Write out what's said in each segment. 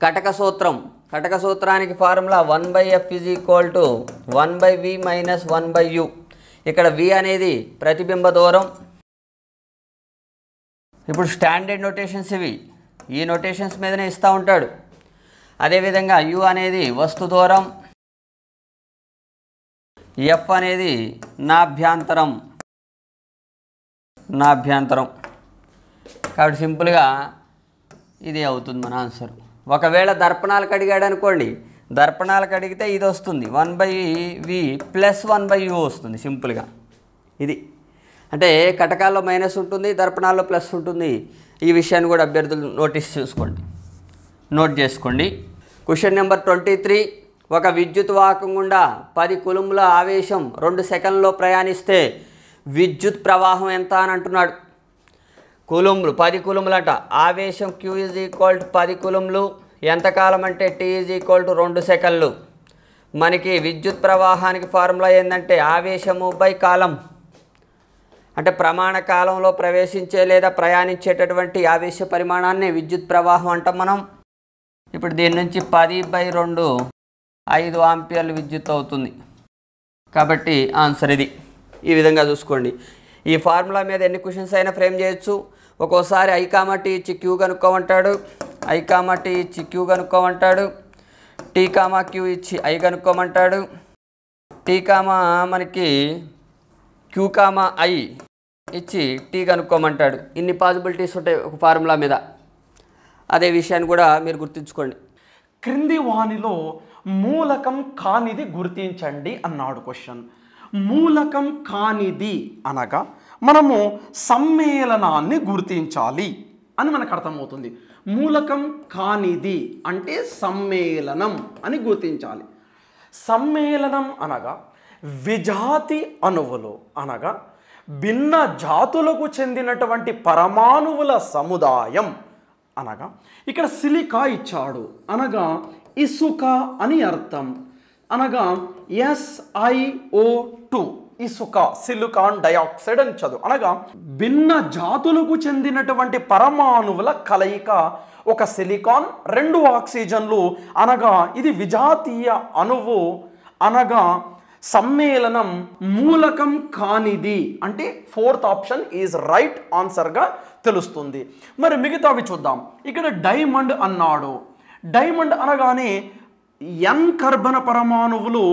కటక సూత్రానికి formula 1/f = 1/v - 1/u. ఇక్కడ v అనేది ప్రతిబింబ దూరం. ఇప్పుడు స్టాండర్డ్ నోటేషన్స్ ఇవి, ఈ నోటేషన్స్ మీదనే ఇస్తూ ఉంటాడు. అదేవిధంగా u అనేది వస్తు దూరం, f అనేది నాభ్యంతరం. కాబట్టి సింపుల్గా ఇది అవుతుంది మన ఆన్సర్. ఒకవేళ దర్పణాలకు అడిగాడు అనుకోండి, దర్పణాలకు అడిగితే ఇది వస్తుంది 1/v + 1/u వస్తుంది సింపుల్గా. ఇది అంటే కటకాల్లో మైనస్ ఉంటుంది, దర్పణాల్లో ప్లస్ ఉంటుంది. ఈ విషయాన్ని కూడా అభ్యర్థులు నోట్ చేసుకోండి. Question number 23. ఒక విద్యుత్ వాహకం గుండా 10 కూలంబుల ఆవేశం 2 సెకండ్లలో ప్రయాణిస్తే విద్యుత్ ప్రవాహం ఎంత అని అంటున్నాడు. కూలంబులు 10 కూలంబులట. ఆవేశం q = 10 కూలంబులు. ఎంతకాలం అంటే t = 2 సెకండ్లు. మనకి విద్యుత్ ప్రవాహానికి ఫార్ములా ఏంటంటే ఆవేశము బై కాలం, అంటే ప్రమాణ కాలంలో ప్రవేశించే లేదా ప్రయాణించేటటువంటి ఆవేశ పరిమాణాన్ని విద్యుత్ ప్రవాహం అంటాం మనం. ఇప్పుడు దీని నుంచి 10/2 5 ఆంపియర్లు విద్యుత్ అవుతుంది. కాబట్టి ఆన్సర్ ఇది. ఈ విధంగా చూసుకోండి. ఈ ఫార్ములా మీద ఎన్ని క్వశ్చన్స్ అయినా ఫ్రేమ్ చేయొచ్చు. ఒక్కోసారి i, t ఇచ్చి q కనుక్కోమంటాడు, i, t ఇచ్చి q కనుక్కోమంటాడు, t, q ఇచ్చి i కనుక్కోమంటాడు, t, మనకి q, i ఇచ్చి t కనుక్కోమంటాడు. ఇన్ని పాసిబిలిటీస్ ఉంటాయి ఒక ఫార్ములా మీద. అదే విషయాన్ని కూడా మీరు గుర్తుంచుకోండి. క్రింది వానిలో మూలకం కానిది గుర్తించండి అన్నాడు క్వశ్చన్. మూలకం కానిది అనగా మనము సమ్మేళనాన్ని గుర్తించాలి అని మనకు అర్థమవుతుంది. మూలకం కానిది అంటే సమ్మేళనం అని గుర్తించాలి. సమ్మేళనం అనగా విజాతి అణువులు అనగా భిన్న జాతులకు చెందినటువంటి పరమాణువుల సముదాయం అనగా ఇక్కడ సిలికా ఇచ్చాడు అనగా ఇసుక అని అర్థం. అనగా SiO2 ఇసుక, సిలికాన్ డయాక్సైడ్ అని చదువు. అనగా భిన్న జాతులకు చెందినటువంటి పరమాణువుల కలయిక ఒక సిలికాన్, 2 ఆక్సిజన్లు అనగా ఇది విజాతీయ అణువు అనగా సమ్మేళనం మూలకం కానిది అంటే 4th ఆప్షన్ ఈజ్ రైట్ ఆన్సర్గా తెలుస్తుంది. మరి మిగతావి చూద్దాం. ఇక్కడ డైమండ్ అన్నాడు. డైమండ్ అనగానే n కర్బన పరమాణువులు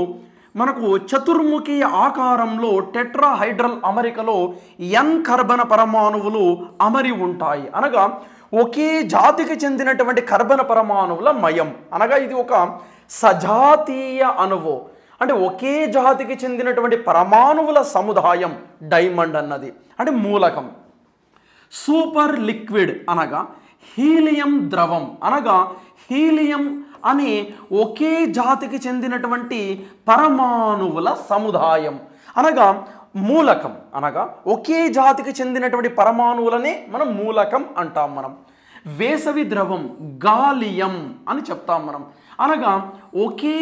మనకు చతుర్ముఖి ఆకారంలో టెట్రాహైడ్రల్ అమరికలో n కర్బన పరమాణువులు అమరి ఉంటాయి. అనగా ఒకే జాతికి చెందినటువంటి కర్బన పరమాణువుల మయం. అనగా ఇది ఒక సజాతీయ అణువు, అంటే ఒకే జాతికి చెందినటువంటి పరమాణువుల సముదాయం డైమండ్ అన్నది అంటే మూలకం. సూపర్ లిక్విడ్ అనగా హీలియం ద్రవం. అనగా హీలియం అనే ఒకే జాతికి చెందినటువంటి పరమాణువుల సముదాయం అనగా మూలకం. అనగా ఒకే జాతికి చెందినటువంటి పరమాణువులనే మనం మూలకం అంటాం. మనం వేసవి ద్రవం గాలియం అని చెప్తాం మనం. అనగా ఒకే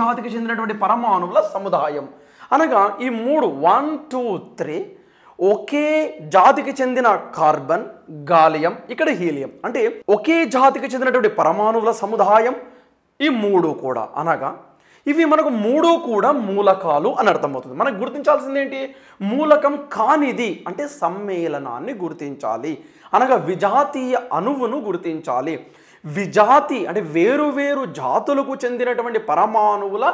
జాతికి చెందినటువంటి పరమాణువుల సముదాయం. అనగా ఈ 3 1 2 3 ఒకే జాతికి చెందిన కార్బన్, గాలియం, ఇక్కడ హీలియం అంటే ఒకే జాతికి చెందినటువంటి పరమాణువుల సముదాయం ఈ 3 కూడా. అనగా ఇవి మనకు 3 కూడా మూలకాలు అని అర్థమవుతుంది. మనకు గుర్తించాల్సింది ఏంటి? మూలకం కానిది అంటే సమ్మేళనాన్ని గుర్తించాలి. అనగా విజాతీయ అణువును గుర్తించాలి. విజాతి అంటే వేరు జాతులకు చెందినటువంటి పరమాణువుల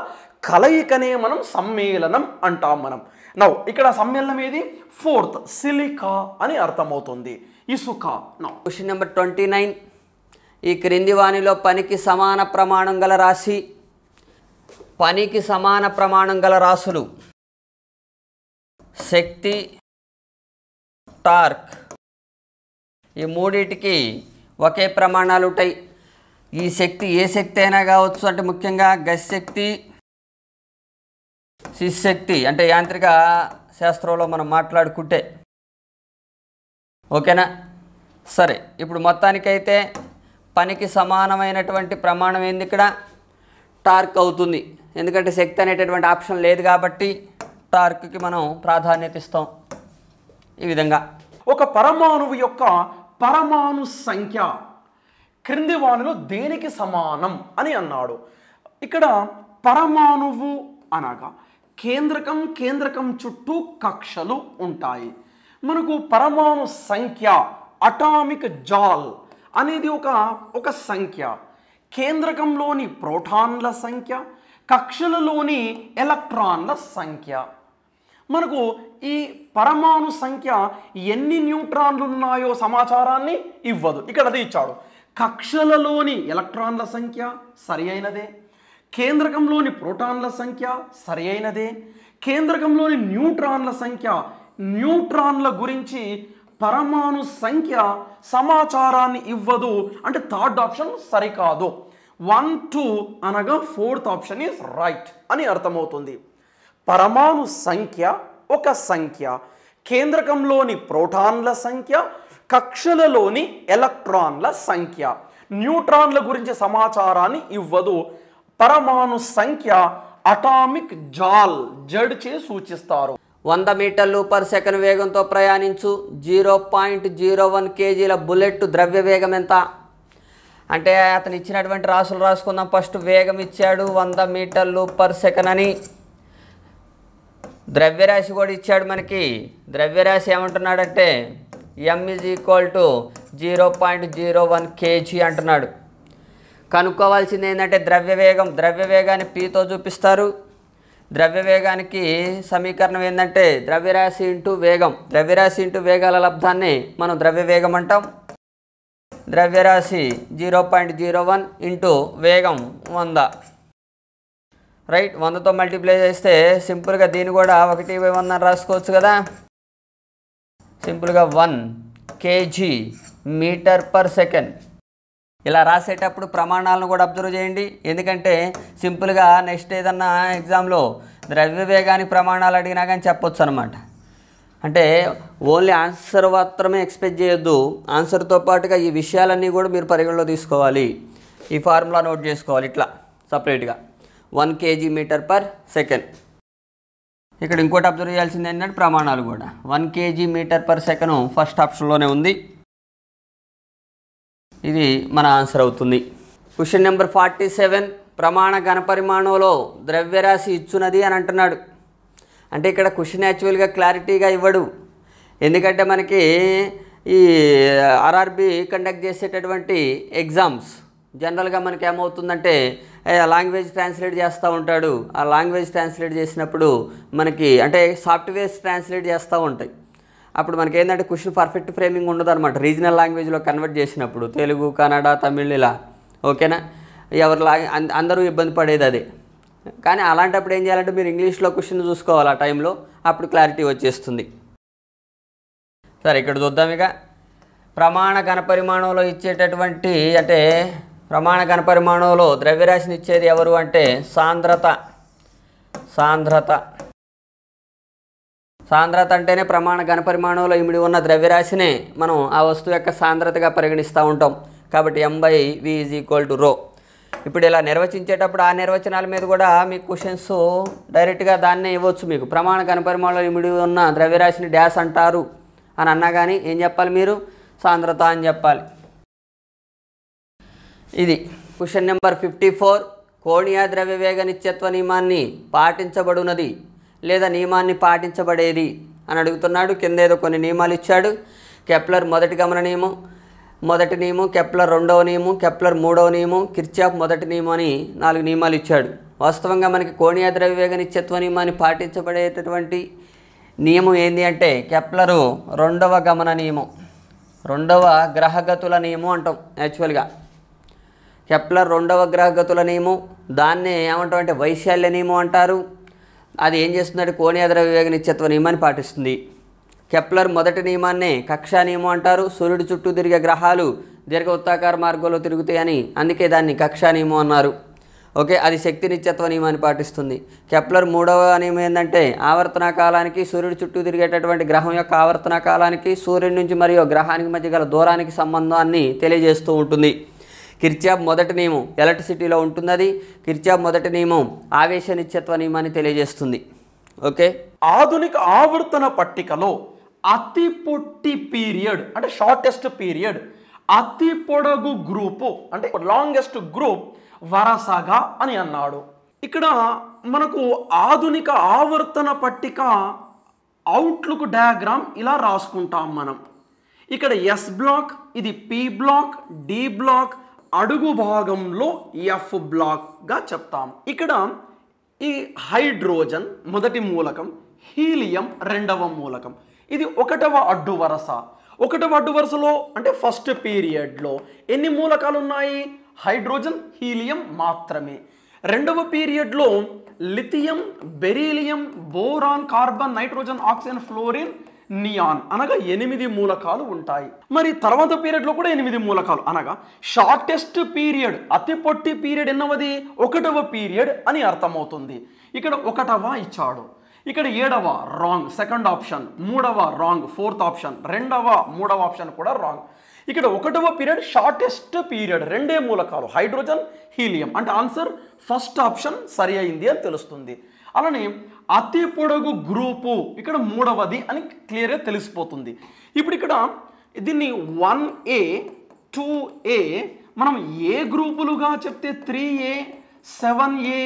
కలయికనే మనం సమ్మేళనం అంటాం మనం. నౌ ఇక్కడ సమ్మేళనం ఏది? 4th సిలికా అని అర్థమవుతుంది, ఇసుక. Now question number 29. ఈ క్రింది వానిలో పనికి సమాన ప్రమాణం గల రాశి. పనికి సమాన ప్రమాణం గల రాశులు శక్తి, టార్క్. ఈ మూడింటికి ఒకే ప్రమాణాలు ఉంటాయి. ఈ శక్తి ఏ శక్తి అయినా కావచ్చు, అంటే ముఖ్యంగా గతిశక్తి, శిశక్తి అంటే యాంత్రిక శాస్త్రంలో మనం మాట్లాడుకుంటే. ఓకేనా? సరే, ఇప్పుడు మొత్తానికైతే పనికి సమానమైనటువంటి ప్రమాణం ఏంది? ఇక్కడ టార్క్ అవుతుంది. ఎందుకంటే శక్తి అనేటటువంటి ఆప్షన్ లేదు కాబట్టి టార్క్కి మనం ప్రాధాన్యత ఇస్తాం. ఈ విధంగా ఒక పరమాణువు యొక్క పరమాణు సంఖ్య క్రింది వానిలో దేనికి సమానం అని అన్నాడు. ఇక్కడ పరమాణువు అనగా కేంద్రకం చుట్టూ కక్షలు ఉంటాయి. మనకు పరమాణు సంఖ్య అటామిక్ జాల్ అనేది ఒక సంఖ్య, కేంద్రకంలోని ప్రోటాన్ల సంఖ్య, కక్షలలోని ఎలక్ట్రాన్ల సంఖ్య. మనకు ఈ పరమాణు సంఖ్య ఎన్ని న్యూట్రాన్లు ఉన్నాయో సమాచారాన్ని ఇవ్వదు, ఇక్కడ అది ఇచ్చాడు. కక్షలలోని ఎలక్ట్రాన్ల సంఖ్య సరి అయినదే, కేంద్రకంలోని ప్రోటాన్ల సంఖ్య సరి అయినదే, కేంద్రకంలోని న్యూట్రాన్ల సంఖ్య, న్యూట్రాన్ల గురించి పరమాణు సంఖ్య సమాచారాన్ని ఇవ్వదు అంటే థర్డ్ ఆప్షన్ సరికాదు. 1, 2 అనగా ఫోర్త్ ఆప్షన్ ఈజ్ రైట్ అని అర్థమవుతుంది. పరమాణు సంఖ్య ఒక సంఖ్య, కేంద్రకంలోని ప్రోటాన్ల సంఖ్య, కక్షలలోని ఎలక్ట్రాన్ల సంఖ్య, న్యూట్రాన్ల గురించి సమాచారాన్ని ఇవ్వదు. పరమాణు సంఖ్య అటామిక్ జాల్ జడ్ చే సూచిస్తారు. 100 మీటర్లు పర్ సెకండ్ వేగంతో ప్రయాణించు 0.01 కేజీల బుల్లెట్ ద్రవ్య వేగం ఎంత? అంటే అతను ఇచ్చినటువంటి రాసులు రాసుకుందాం. ఫస్ట్ వేగం ఇచ్చాడు 100 మీటర్లు పర్ సెకండ్ అని. ద్రవ్యరాశి కూడా ఇచ్చాడు మనకి. ద్రవ్యరాశి ఏమంటున్నాడంటే m = 0.01 కేజీ అంటున్నాడు. కనుక్కోవాల్సింది ఏంటంటే ద్రవ్య వేగాన్ని Pతో చూపిస్తారు. ద్రవ్య వేగానికి సమీకరణం ఏంటంటే ద్రవ్యరాశి ఇంటూ వేగం. ద్రవ్యరాశి ఇంటూ వేగాల లబ్ధాన్ని మనం ద్రవ్య వేగం అంటాం. ద్రవ్యరాశి 0.01 ఇంటూ వేగం 100, రైట్. 100తో మల్టిప్లై చేస్తే సింపుల్గా దీన్ని కూడా 1/100 అని రాసుకోవచ్చు కదా. సింపుల్గా 1 kg మీటర్ పర్ సెకండ్. ఇలా రాసేటప్పుడు ప్రమాణాలను కూడా అబ్జర్వ్ చేయండి. ఎందుకంటే సింపుల్గా నెక్స్ట్ ఏదన్నా ఎగ్జామ్లో ద్రవ్య వేగానికి ప్రమాణాలు అడిగినా కానీ చెప్పొచ్చు అనమాట. అంటే ఓన్లీ ఆన్సర్ మాత్రమే ఎక్స్పెక్ట్ చేయొద్దు, ఆన్సర్తో పాటుగా ఈ విషయాలన్నీ కూడా మీరు పరిగణలో తీసుకోవాలి. ఈ ఫార్ములా నోట్ చేసుకోవాలి ఇట్లా సపరేట్గా. 1 kg మీటర్ పర్ సెకండ్. ఇక్కడ ఇంకోటి అబ్జర్వ్ చేయాల్సింది ఏంటంటే ప్రమాణాలు కూడా 1 kg metre per second first ఆప్షన్లోనే ఉంది. ఇది మన ఆన్సర్ అవుతుంది. Question number 47. ప్రమాణ ఘనపరిమాణంలో ద్రవ్యరాశి ఇచ్చున్నది అని అంటున్నాడు. అంటే ఇక్కడ క్వశ్చన్ యాక్చువల్గా క్లారిటీగా ఇవ్వడు. ఎందుకంటే మనకి ఈ ఆర్ఆర్బి కండక్ట్ చేసేటటువంటి ఎగ్జామ్స్ జనరల్గా మనకి ఏమవుతుందంటే లాంగ్వేజ్ ట్రాన్స్లేట్ చేస్తూ ఉంటాడు. ఆ లాంగ్వేజ్ ట్రాన్స్లేట్ చేసినప్పుడు మనకి అంటే సాఫ్ట్వేర్స్ ట్రాన్స్లేట్ చేస్తూ ఉంటాయి. అప్పుడు మనకి ఏంటంటే క్వశ్చన్ పర్ఫెక్ట్ ఫ్రేమింగ్ ఉండదు అనమాట. రీజనల్ లాంగ్వేజ్లో కన్వర్ట్ చేసినప్పుడు తెలుగు, కన్నడ, తమిళ్ ఇలా, ఓకేనా, అందరూ ఇబ్బంది పడేది అదే. కానీ అలాంటప్పుడు ఏం చేయాలంటే మీరు ఇంగ్లీష్లో క్వశ్చన్ చూసుకోవాలి ఆ టైంలో, అప్పుడు క్లారిటీ వచ్చేస్తుంది. సరే ఇక్కడ చూద్దాం. ఇక ప్రమాణ ఘనపరిమాణంలో ఇచ్చేటటువంటి అంటే ప్రమాణ ఘనపరిమాణంలో ద్రవ్యరాశిని ఇచ్చేది ఎవరు అంటే సాంద్రత అంటేనే ప్రమాణ ఘనపరిమాణంలో ఇమిడి ఉన్న ద్రవ్యరాశినే మనం ఆ వస్తువు యొక్క సాంద్రతగా పరిగణిస్తూ ఉంటాం. కాబట్టి m/v = ρ. ఇప్పుడు ఇలా నిర్వచించేటప్పుడు ఆ నిర్వచనాల మీద కూడా మీకు క్వశ్చన్స్ డైరెక్ట్గా దాన్నే ఇవ్వచ్చు. మీకు ప్రమాణ ఘనపరిమాణంలో ఇమిడి ఉన్న ద్రవ్యరాశిని డ్యాష్ అంటారు అని అన్నా కానీ ఏం చెప్పాలి మీరు? సాంద్రత అని చెప్పాలి. ఇది క్వశ్చన్ నెంబర్ 54. కోణీయ ద్రవ్య వేగ నిత్యత్వ నియమాన్ని పాటించబడునది లేదా నియమాన్ని పాటించబడేది అని అడుగుతున్నాడు. కింద ఏదో కొన్ని నియమాలు ఇచ్చాడు. కెప్లర్ మొదటి గమన నియమం, కెప్లర్ రెండవ నియమం, కెప్లర్ మూడవ నియమం, కిర్చాఫ్ మొదటి నియమం అని 4 నియమాలు ఇచ్చాడు. వాస్తవంగా మనకి కోణీయ ద్రవ్య వేగ నిత్యత్వ నియమాన్ని పాటించబడేటటువంటి నియమం ఏంటి అంటే కెప్లరు రెండవ గమన నియమం, రెండవ గ్రహగతుల నియమం అంటాం. యాక్చువల్గా కెప్లర్ రెండవ గ్రహగతుల నియమం, దాన్నే ఏమంటాం అంటే వైశాల్య నియమం అంటారు. అది ఏం చేస్తుందంటే కోణీయ ద్రవ్య వేగ నిత్యత్వ నియమాన్ని పాటిస్తుంది. కెప్లర్ మొదటి నియమాన్నే కక్షా నియమం అంటారు. సూర్యుడి చుట్టూ తిరిగే గ్రహాలు దీర్ఘ వృత్తాకార మార్గంలో తిరుగుతాయని అందుకే దాన్ని కక్షా నియమం అన్నారు. ఓకే, అది శక్తి నిత్యత్వ నియమాన్ని పాటిస్తుంది. కెప్లర్ మూడవ నియమం ఏంటంటే ఆవర్తన కాలానికి, సూర్యుడి చుట్టూ తిరిగేటటువంటి గ్రహం యొక్క ఆవర్తన కాలానికి సూర్యుడి నుంచి మరియు గ్రహానికి మధ్య గల దూరానికి సంబంధాన్ని తెలియజేస్తూ ఉంటుంది. కిర్చాఫ్ మొదటి నియమం ఎలక్ట్రిసిటీలో ఉంటుంది. అది కిర్చాఫ్ మొదటి నియమం ఆవేశ నిత్యత్వ నియమాన్ని తెలియజేస్తుంది. ఓకే, ఆధునిక ఆవర్తన పట్టికలో అతి పొట్టి పీరియడ్ అంటే షార్టెస్ట్ పీరియడ్ అతి పొడగు గ్రూపు అంటే లాంగెస్ట్ గ్రూప్ వరసగా అని అన్నాడు. ఇక్కడ మనకు ఆధునిక ఆవర్తన పట్టిక అవుట్లుక్ డయాగ్రామ్ ఇలా రాసుకుంటాం మనం. ఇక్కడ ఎస్ బ్లాక్, ఇది పి బ్లాక్, డి బ్లాక్, అడుగు భాగంలో ఎఫ్ బ్లాక్గా చెప్తాం. ఇక్కడ ఈ హైడ్రోజన్ మొదటి మూలకం, హీలియం రెండవ మూలకం. ఇది ఒకటవ అడ్డు వరుస. ఒకటవ అడ్డు వరుసలో అంటే ఫస్ట్ పీరియడ్లో ఎన్ని మూలకాలు ఉన్నాయి? హైడ్రోజన్, హీలియం మాత్రమే. రెండవ పీరియడ్లో lithium, beryllium, boron, carbon, nitrogen, oxygen, fluorine, neon అనగా 8 మూలకాలు ఉంటాయి. మరి తర్వాత పీరియడ్లో కూడా 8 మూలకాలు అనగా షార్టెస్ట్ పీరియడ్, అతి పొట్టి పీరియడ్ ఎన్నవది? ఒకటవ పీరియడ్ అని అర్థమవుతుంది. ఇక్కడ ఒకటవ ఇచ్చాడు, ఇక్కడ 7వ రాంగ్, సెకండ్ ఆప్షన్, 3వ రాంగ్, ఫోర్త్ ఆప్షన్, 3వ ఆప్షన్ కూడా రాంగ్. ఇక్కడ ఒకటవ పీరియడ్ షార్టెస్ట్ పీరియడ్, 2 మూలకాలు హైడ్రోజన్, హీలియం అంటే ఆన్సర్ ఫస్ట్ ఆప్షన్ సరి అయింది అని తెలుస్తుంది. అలానే అతి పొడగు గ్రూపు ఇక్కడ 3వది అని క్లియర్గా తెలిసిపోతుంది. ఇప్పుడు ఇక్కడ దీన్ని 1A 2A మనం ఏ గ్రూపులుగా చెప్తే 3A 7A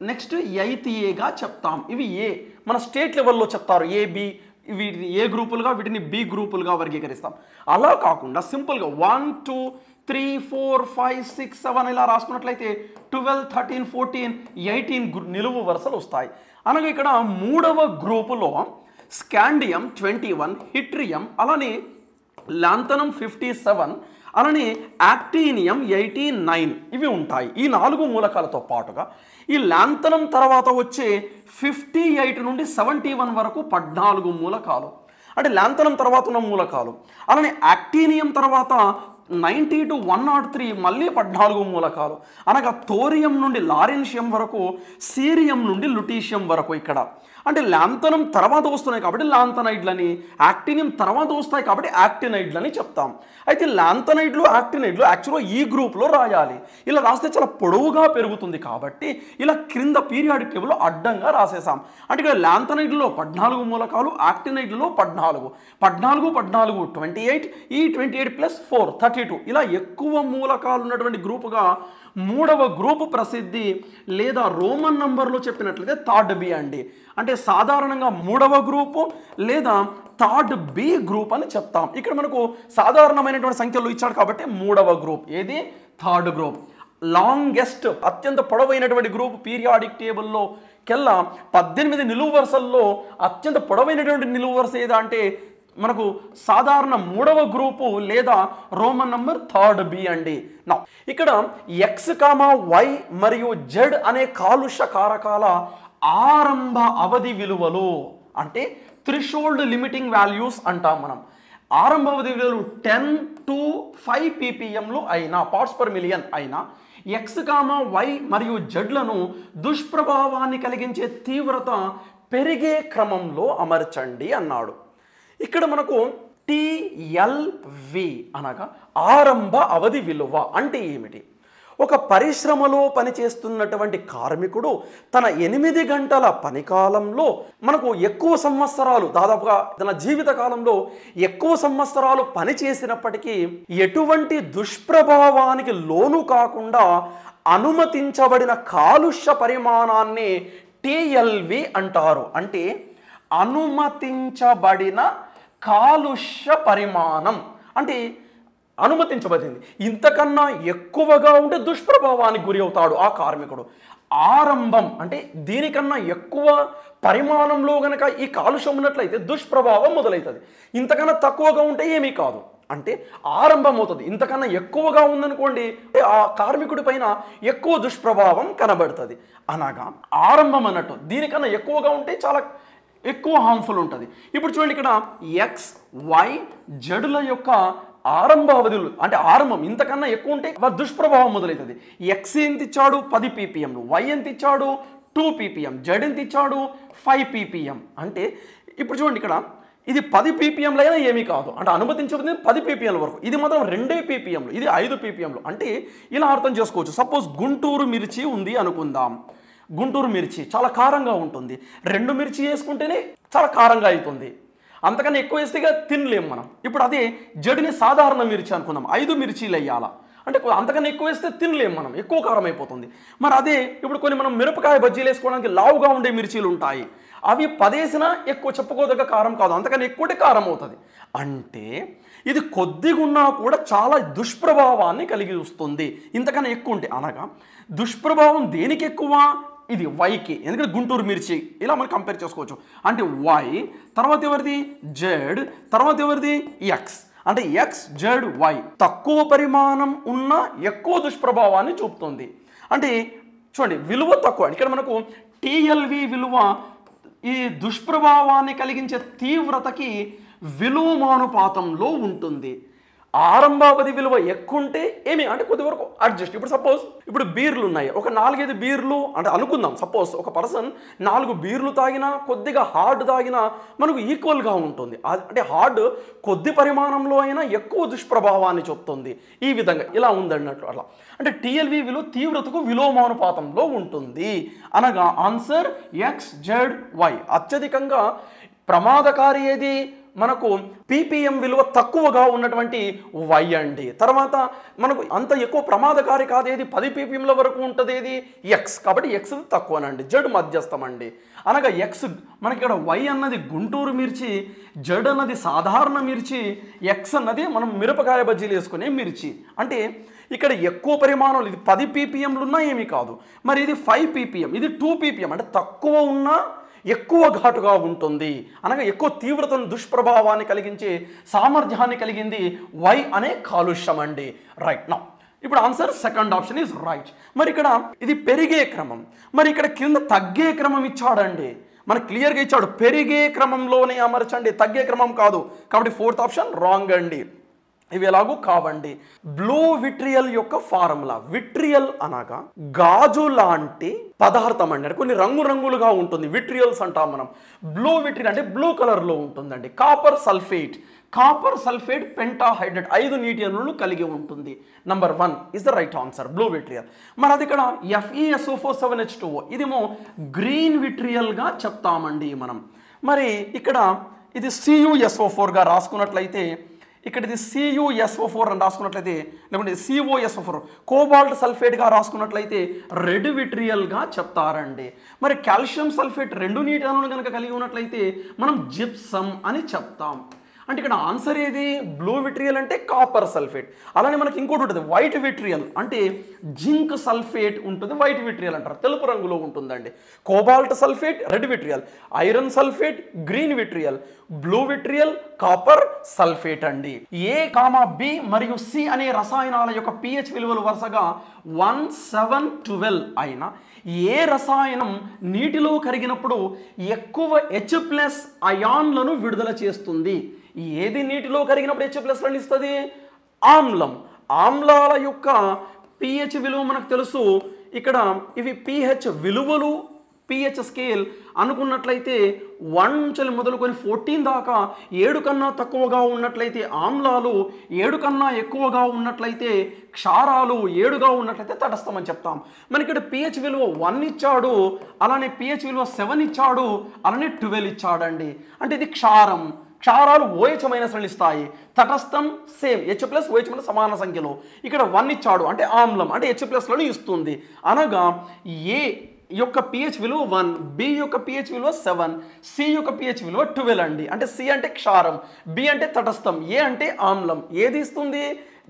నెక్స్ట్ 8Aగా చెప్తాం. ఇవి ఏ మన స్టేట్ లెవెల్లో చెప్తారు, AB వీటిని ఏ గ్రూపులుగా, వీటిని బి గ్రూపులుగా వర్గీకరిస్తాం. అలా కాకుండా సింపుల్గా 1 2 3 4 5 6 7 ఇలా రాసుకున్నట్లయితే 12 13 14 18 నిలువు వరుసలు వస్తాయి. అనగా ఇక్కడ 3వ గ్రూపులో స్కాండియం 21, హిట్రియం, అలానే లాంథనం 57, అలానే యాక్టీనియం 89 ఇవి ఉంటాయి. ఈ 4 మూలకాలతో పాటుగా ఈ లాంథనం తర్వాత వచ్చే 58 నుండి 71 వరకు 14 మూలకాలు అంటే లాంథనం తర్వాత ఉన్న మూలకాలు. అలానే యాక్టీనియం తర్వాత 90 to 103 మళ్ళీ 14 మూలకాలు అనగా థోరియం నుండి లారెన్షియం వరకు, సీరియం నుండి లుటీషియం వరకు. ఇక్కడ అంటే లాంథనం తర్వాత వస్తున్నాయి కాబట్టి లాంథనైడ్లని, యాక్టినియం తర్వాత వస్తాయి కాబట్టి యాక్టినైడ్లని చెప్తాం. అయితే లాంథనైడ్లు, యాక్టినైడ్లు యాక్చువల్గా ఈ గ్రూప్లో రాయాలి. ఇలా రాస్తే చాలా పొడవుగా పెరుగుతుంది కాబట్టి ఇలా క్రింద పీరియాడిక్ టేబుల్లో అడ్డంగా రాసేసాం. అంటే ఇక్కడ లాంథనైడ్లో 14 మూలకాలు, యాక్టినైడ్లో 14 28, ఈ 28 ప్లస్ 4 32 ఇలా ఎక్కువ మూలకాలు ఉన్నటువంటి గ్రూపుగా 3వ గ్రూపు ప్రసిద్ధి, లేదా రోమన్ నంబర్లో చెప్పినట్లయితే థర్డ్ బి అండి. అంటే సాధారణంగా 3వ గ్రూపు లేదా థర్డ్ బి గ్రూప్ అని చెప్తాం. ఇక్కడ మనకు సాధారణమైనటువంటి సంఖ్యలు ఇచ్చాడు కాబట్టి 3వ గ్రూప్, ఏది థర్డ్ గ్రూప్. లాంగెస్ట్ అత్యంత పొడవైనటువంటి గ్రూప్ పీరియాడిక్ టేబుల్లో కెల్లా 18 నిలువు వరుసల్లో అత్యంత పొడవైనటువంటి నిలువు వరుస ఏదా అంటే మనకు సాధారణ 3వ గ్రూపు లేదా రోమన్ నంబర్ థర్డ్ బి అండి. నా ఇక్కడ X, Y మరియు Z అనే కాలుష్య కారకాల ఆరంభ అవధి విలువలు అంటే థ్రెషోల్డ్ లిమిటింగ్ వాల్యూస్ అంటాం మనం. ఆరంభ అవధి విలువలు 10 to 5 ppmలు అయినా, పార్ట్స్ పర్ మిలియన్ అయినా X, Y మరియు Zలను దుష్ప్రభావాన్ని కలిగించే తీవ్రత పెరిగే క్రమంలో అమర్చండి అన్నాడు. ఇక్కడ మనకు TLV అనగా ఆరంభ అవధి విలువ అంటే ఏమిటి? ఒక పరిశ్రమలో పనిచేస్తున్నటువంటి కార్మికుడు తన 8 గంటల పని కాలంలో మనకు ఎక్కువ సంవత్సరాలు, దాదాపుగా తన జీవిత కాలంలో ఎక్కువ సంవత్సరాలు పనిచేసినప్పటికీ ఎటువంటి దుష్ప్రభావానికి లోను కాకుండా అనుమతించబడిన కాలుష్య పరిమాణాన్ని TLV అంటారు. అంటే అనుమతించబడిన కాలుష్య పరిమాణం అంటే అనుమతించబడింది. ఇంతకన్నా ఎక్కువగా ఉంటే దుష్ప్రభావానికి గురి అవుతాడు ఆ కార్మికుడు. ఆరంభం అంటే దీనికన్నా ఎక్కువ పరిమాణంలో గనక ఈ కాలుష్యం ఉన్నట్లయితే దుష్ప్రభావం మొదలవుతుంది. ఇంతకన్నా తక్కువగా ఉంటే ఏమీ కాదు, అంటే ఆరంభం అవుతుంది. ఇంతకన్నా ఎక్కువగా ఉందనుకోండి ఆ కార్మికుడి పైన ఎక్కువ దుష్ప్రభావం కనబడుతుంది. అనగా ఆరంభం అన్నట్టు. దీనికన్నా ఎక్కువగా ఉంటే చాలా ఎక్కువ హార్మ్ఫుల్ ఉంటుంది. ఇప్పుడు చూడండి ఇక్కడ X, Y, Zల యొక్క ఆరంభ అవధులు అంటే ఆరంభం ఇంతకన్నా ఎక్కువ ఉంటే దుష్ప్రభావం మొదలవుతుంది. X ఎంత ఇచ్చాడు? 10 ppmలు. Y ఎంత ఇచ్చాడు? 2 ppm. Z ఎంత ఇచ్చాడు? 5 ppm. అంటే ఇప్పుడు చూడండి ఇక్కడ ఇది 10 ppmలు అయినా ఏమీ కాదు, అంటే అనుమతించబడింది 10 ppmల వరకు. ఇది మాత్రం 2 ppmలు, ఇది 5 ppmలు. అంటే ఇలా అర్థం చేసుకోవచ్చు. సపోజ్ గుంటూరు మిర్చి ఉంది అనుకుందాం. గుంటూరు మిర్చి చాలా కారంగా ఉంటుంది. 2 మిర్చి వేసుకుంటేనే చాలా కారంగా అవుతుంది. అంతకన్నా ఎక్కువ వేస్తే ఇక తినలేం మనం. ఇప్పుడు అదే జడిని సాధారణ మిర్చి అనుకుందాం, 5 మిర్చీలు వేయాలా అంటే అంతకన్నా ఎక్కువ వేస్తే తినలేం మనం, ఎక్కువ కారం అయిపోతుంది. మరి అదే ఇప్పుడు కొన్ని మనం మిరపకాయ బజ్జీలు వేసుకోవడానికి లావుగా ఉండే మిర్చీలు ఉంటాయి, అవి 10 వేసినా ఎక్కువ చెప్పుకోదగ్గ కారం కాదు, అంతకన్నా ఎక్కువటే కారం అవుతుంది. అంటే ఇది కొద్దిగా ఉన్నా కూడా చాలా దుష్ప్రభావాన్ని కలిగి వస్తుంది ఇంతకన్నా ఎక్కువ ఉంటే. అనగా దుష్ప్రభావం దేనికి ఎక్కువ? ఇది వైకి, ఎందుకంటే గుంటూరు మిర్చి ఇలా మనం కంపేర్ చేసుకోవచ్చు. అంటే వై తర్వాత ఎవరిది జెడ్, తర్వాత ఎవరిది ఎక్స్. అంటే ఎక్స్ జెడ్ వై తక్కువ పరిమాణం ఉన్న ఎక్కువ దుష్ప్రభావాన్ని చూపుతుంది. అంటే చూడండి విలువ తక్కువ, ఇక్కడ మనకు టిఎల్వి విలువ ఈ దుష్ప్రభావాన్ని కలిగించే తీవ్రతకి విలోమానుపాతంలో ఉంటుంది. ఆరంభావధి విలువ ఎక్కువ ఉంటే ఏమి అంటే కొద్ది వరకు అడ్జస్ట్. ఇప్పుడు సపోజ్ ఇప్పుడు బీర్లు ఉన్నాయి, ఒక 4-5 బీర్లు అంటే అనుకుందాం, సపోజ్ ఒక పర్సన్ 4 బీర్లు తాగినా కొద్దిగా హార్డ్ తాగినా మనకు ఈక్వల్గా ఉంటుంది. అంటే హార్డ్ కొద్ది పరిమాణంలో అయినా ఎక్కువ దుష్ప్రభావాన్ని చూపుతుంది. ఈ విధంగా ఇలా ఉందన్నట్లు అట్లా. అంటే టిఎల్వి విలువ తీవ్రతకు విలోమానుపాతంలో ఉంటుంది. అనగా ఆన్సర్ ఎక్స్ జెడ్ వై. అత్యధికంగా ప్రమాదకారి ఏది? మనకు పీపీఎం విలువ తక్కువగా ఉన్నటువంటి వై అండి. తర్వాత మనకు అంత ఎక్కువ ప్రమాదకారి కాదేది, 10 పీపీఎంల వరకు ఉంటుంది ఏది ఎక్స్. కాబట్టి ఎక్స్ తక్కువనండి, జెడ్ మధ్యస్థం అండి. అనగా ఎక్స్ మనకి ఇక్కడ వై అన్నది గుంటూరు మిర్చి, జెడ్ అన్నది సాధారణ మిర్చి, ఎక్స్ అన్నది మనం మిరపకాయ బజ్జీలు వేసుకునే మిర్చి. అంటే ఇక్కడ ఎక్కువ పరిమాణాలు ఇది 10 పీపీఎంలు ఉన్నా ఏమీ కాదు. మరి ఇది 5 పీపీఎం, ఇది 2 పీపీఎం, అంటే తక్కువ ఉన్నా ఎక్కువ ఘాటుగా ఉంటుంది. అనగా ఎక్కువ తీవ్రతను దుష్ప్రభావాన్ని కలిగించే సామర్థ్యాన్ని కలిగింది వై అనే కాలుష్యం అండి. రైట్. నా ఇప్పుడు answer second option is right. మరి ఇక్కడ ఇది పెరిగే క్రమం, మరి ఇక్కడ కింద తగ్గే క్రమం ఇచ్చాడండి, మనకు క్లియర్గా ఇచ్చాడు. పెరిగే క్రమంలోనే అమర్చండి, తగ్గే క్రమం కాదు. కాబట్టి 4th ఆప్షన్ రాంగ్ అండి. ఇవి ఎలాగూ కావండి. బ్లూ విట్రియల్ యొక్క ఫార్ములా, విట్రియల్ అనగా గాజు లాంటి పదార్థం అండి, అంటే కొన్ని రంగురంగులుగా ఉంటుంది, విట్రియల్స్ అంటాం మనం. బ్లూ విట్రియల్ అంటే బ్లూ కలర్లో ఉంటుందండి. కాపర్ సల్ఫేట్, కాపర్ సల్ఫేట్ పెంటాహైడ్రేట్ 5 నీటి అణువులు కలిగి ఉంటుంది. Number 1 is the right answer, blue vitriol. మరి అది ఇక్కడ FeSO4 7H2O ఇదేమో గ్రీన్ విట్రియల్గా చెప్తామండి మనం. మరి ఇక్కడ ఇది CuSO4గా రాసుకున్నట్లయితే, ఇక్కడ ఇది CuSO4 అని రాసుకున్నట్లయితే, లేకుంటే COSO4 కోబాల్ట్ సల్ఫేట్గా రాసుకున్నట్లయితే రెడ్ విట్రియల్గా చెప్తారండి. మరి కాల్షియం సల్ఫేట్ 2 నీటి అణువులు కనుక కలిగి ఉన్నట్లయితే మనం జిప్సమ్ అని చెప్తాం. అంటే ఇక్కడ ఆన్సర్ ఏది? బ్లూ విట్రియల్ అంటే కాపర్ సల్ఫేట్. అలానే మనకి ఇంకోటి ఉంటుంది వైట్ విట్రియల్, అంటే జింక్ సల్ఫేట్ ఉంటుంది, వైట్ విట్రియల్ అంటారు, తెలుపు రంగులో ఉంటుందండి. Cobalt sulphate red vitriol, iron sulphate green vitriol, blue vitriol copper sulphate అండి. A, B మరియు C అనే రసాయనాల యొక్క pH విలువలు వరుసగా 1, 7, 12 అయినా ఏ రసాయనం నీటిలో కరిగినప్పుడు ఎక్కువ H+ అయాన్లను విడుదల చేస్తుంది? ఏది నీటిలో కరిగినప్పుడు H+ ఇస్తుంది? ఆమ్లం. ఆమ్లాల యొక్క pH విలువ మనకు తెలుసు. ఇక్కడ ఇవి pH విలువలు, pH స్కేల్ అనుకున్నట్లయితే 1 నుంచి మొదలుకొని 14 దాకా 7 కన్నా తక్కువగా ఉన్నట్లయితే ఆమ్లాలు, 7 కన్నా ఎక్కువగా ఉన్నట్లయితే క్షారాలు, 7గా ఉన్నట్లయితే తటస్థం అని చెప్తాం. మనకి ఇక్కడ pH విలువ 1 ఇచ్చాడు, అలానే pH విలువ 7 ఇచ్చాడు, అలానే 12 ఇచ్చాడండి. అంటే ఇది క్షారం. క్షారాలు OH- ఇస్తాయి. తటస్థం సేమ్ H+ OH- సమాన సంఖ్యలో. ఇక్కడ 1 ఇచ్చాడు అంటే ఆమ్లం, అంటే H+ ఇస్తుంది. అనగా ఏ యొక్క pH విలువ 1, B యొక్క pH విలువ 7, C యొక్క pH విలువ 12 అండి. అంటే C అంటే క్షారం, B అంటే తటస్థం, A అంటే ఆమ్లం. ఏది ఇస్తుంది?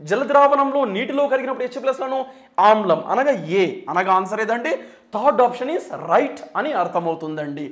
జలద్రావణంలో నీటిలో కరిగినప్పుడు H+లను ఆమ్లం, అనగా A. అనగా ఆన్సర్ ఏదండి? థర్డ్ ఆప్షన్ ఈస్ రైట్ అని అర్థమవుతుందండి.